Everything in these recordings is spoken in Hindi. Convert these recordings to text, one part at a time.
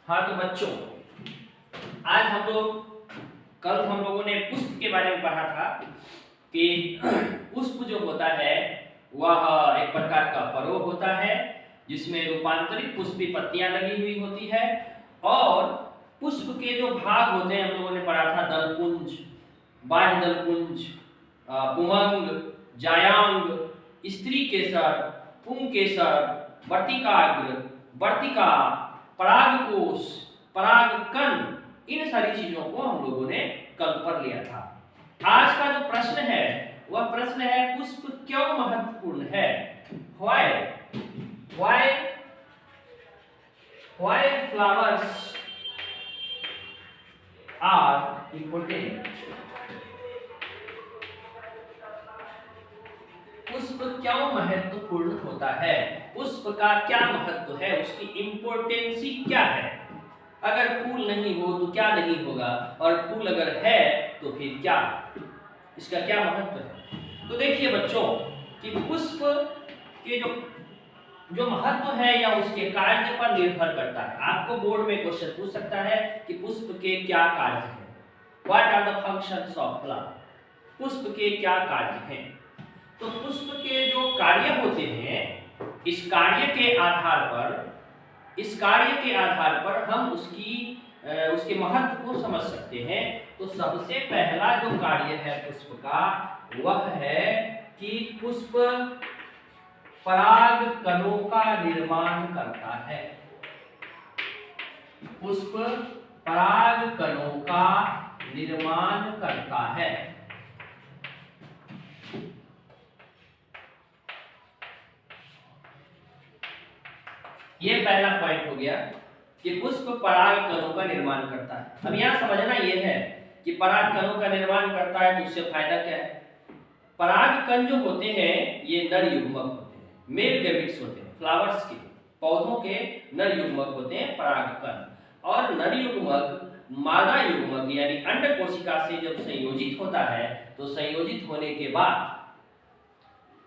हाँ तो बच्चों, आज कल हम लोगों ने पुष्प के बारे में पढ़ा था कि पुष्प जो होता है वह एक प्रकार का परोह होता है जिसमें रूपांतरित पुष्पी पत्तियां लगी हुई होती है। और पुष्प के जो भाग होते हैं हम लोगों ने पढ़ा था दलपुंज, बाह्य दलपुंज, पुमंग, जायांग, स्त्री केसर, पुंकेसर, वर्तिकाग्र, वर्तिका, परागकोश, परागकण, इन सारी चीजों को हम लोगों ने कल पढ़ लिया था। आज का जो प्रश्न है वह प्रश्न है पुष्प क्यों महत्वपूर्ण है। Why flowers are important? पुष्प क्यों महत्वपूर्ण होता है, पुष्प का क्या महत्व है, उसकी इंपोर्टेंसी क्या है। अगर फूल नहीं हो तो क्या नहीं होगा, और फूल अगर है तो फिर क्या, इसका क्या महत्व है। तो देखिए बच्चों कि पुष्प के जो महत्व है या उसके कार्य पर निर्भर करता है। आपको बोर्ड में क्वेश्चन पूछ सकता है कि पुष्प के क्या कार्य हैं, what are the functions of flower, पुष्प के क्या कार्य हैं। तो पुष्प के जो कार्य होते हैं, इस कार्य के आधार पर हम उसके महत्व को समझ सकते हैं। तो सबसे पहला जो कार्य है पुष्प का वह है कि पुष्प पराग कणों का निर्माण करता है। पुष्प पराग कणों का निर्माण करता है। ये पहला पॉइंट हो गया कि पुष्प पराग कणों का निर्माण करता है। अब यहाँ समझना यह है कि पराग कणों का निर्माण करता है तो उससे फायदा क्या है। पराग कण जो होते हैं ये नर युग्मक होते हैं, मेल गैमेट्स होते हैं। फ्लावर्स के पौधों के नर युग्मक होते हैं पराग कण। और नर युग्मक मादा युग्मक यानी अंड कोशिका से जब संयोजित होता है तो संयोजित होने के बाद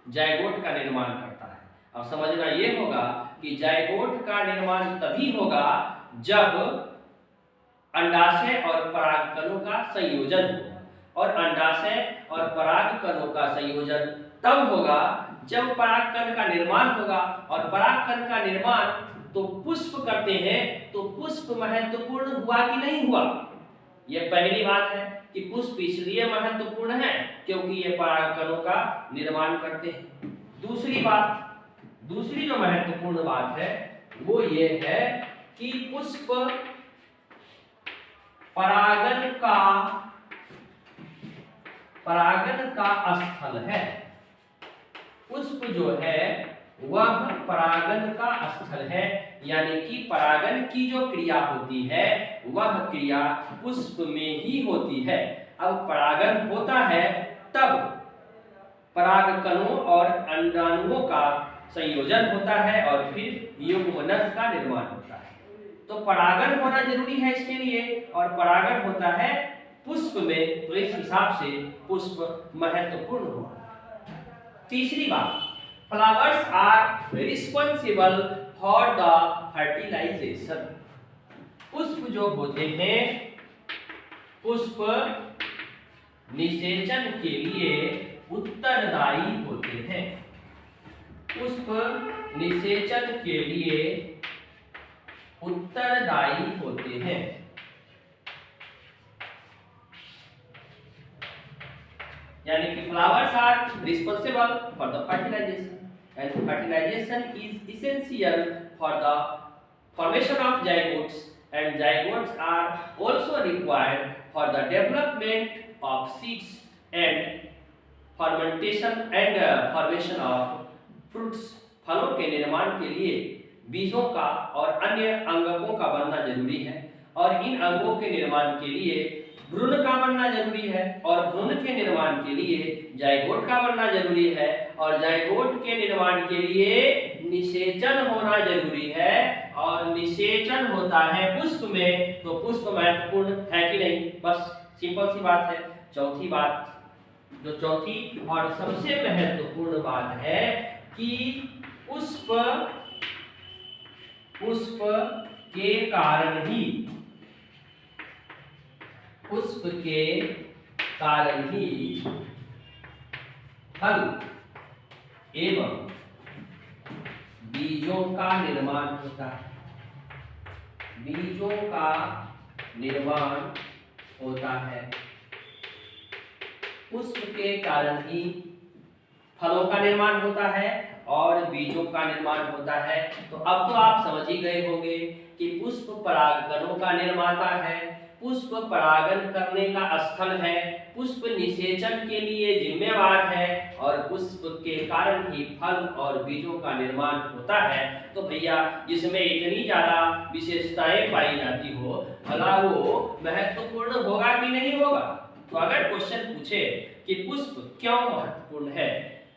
जायगोट का निर्माण करता है। अब समझना यह होगा कि जायगोट का निर्माण तभी होगा जब अंडाशय और परागकणों का संयोजन होगा, और अंडाशय और परागकणों का संयोजन तब होगा जब परागकण का निर्माण होगा। और परागकण का निर्माण तो पुष्प करते हैं, तो पुष्प महत्वपूर्ण हुआ कि नहीं हुआ। यह पहली बात है कि पुष्प इसलिए महत्वपूर्ण है क्योंकि ये परागकणों का निर्माण करते हैं। दूसरी जो महत्वपूर्ण बात है वो ये है कि पुष्प परागन का स्थल है। पुष्प जो है वह परागन का स्थल है, यानी कि परागन की जो क्रिया होती है वह क्रिया पुष्प में ही होती है। अब परागन होता है तब परागकणों और अंडाणुओं का संयोजन होता है और फिर युग्मनज का निर्माण होता है। तो परागन होना जरूरी है इसके लिए, और परागन होता है पुष्प में, तो इस हिसाब से पुष्प महत्वपूर्ण हुआ। तीसरी बात, flowers are responsible for the fertilization. पुष्प जो होते हैं, पुष्प निषेचन के लिए उत्तरदायी होते हैं। पुष्प निषेचन के लिए उत्तरदायी होते हैं। यानी कि flowers are responsible for the fertilization, and fertilization is essential for the formation of zygotes, and zygotes are also required for the development of seeds and fermentation and formation of fruits। फलों के निर्माण के लिए बीजों का और अन्य अंगकों का बनना जरूरी है, और इन अंगों के निर्माण के लिए भ्रूण का बनना जरूरी है, और भ्रूण के निर्माण के लिए जायगोट का बनना जरूरी है, और जायगोट के निर्माण के लिए निषेचन होना जरूरी है, और निषेचन होता है पुष्प में, तो पुष्प महत्वपूर्ण है कि नहीं। बस सिंपल सी बात है। चौथी और सबसे महत्वपूर्ण बात है कि पुष्प के कारण ही, पुष्प के कारण ही फल एवं बीजों का निर्माण होता है। बीजों का निर्माण होता है। पुष्प के कारण ही फलों का निर्माण होता है और बीजों का निर्माण होता है। तो अब तो आप समझ ही गए होंगे कि पुष्प परागकणों का निर्माता है, पुष्प परागन करने का स्थल है, पुष्प निषेचन के लिए जिम्मेवार है और पुष्प के कारण ही फल और बीजों का निर्माण होता है। तो भैया जिसमें इतनी ज्यादा विशेषताएं पाई जाती हो, भला वो महत्वपूर्ण होगा कि नहीं होगा? तो अगर क्वेश्चन पूछे कि पुष्प क्यों महत्वपूर्ण है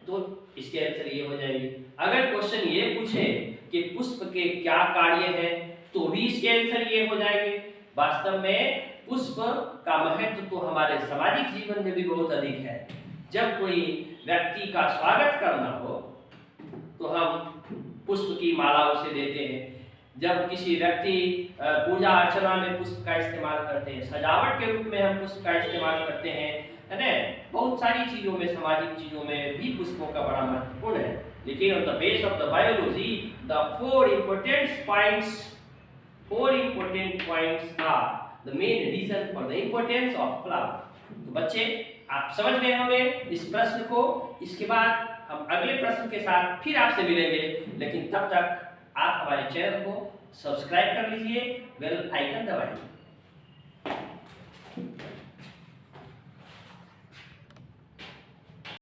तो इसके आंसर ये हो जाएगी। अगर क्वेश्चन ये पूछे कि पुष्प के क्या कार्य हैं तो भी इसके आंसर ये हो जाएंगे। वास्तव में पुष्प का महत्व तो हमारे सामाजिक जीवन में भी बहुत अधिक है। जब कोई व्यक्ति का स्वागत करना हो तो हम पुष्प की माला उसे देते हैं। जब किसी व्यक्ति पूजा अर्चना में पुष्प का इस्तेमाल करते हैं, सजावट के रूप में हम पुष्प का इस्तेमाल करते हैं, है ना? बहुत सारी चीजों में, सामाजिक चीजों में भी पुष्पों का बड़ा महत्वपूर्ण है। लेकिन on the base of the biology the four important points are the main reason for the importance of flower। तो बच्चे आप समझ गए होंगे इस प्रश्न को। इसके बाद हम अगले प्रश्न के साथ फिर आपसे मिलेंगे, लेकिन तब तक आप हमारे चैनल को सब्सक्राइब कर लीजिए, बेल आइकन दबाइए।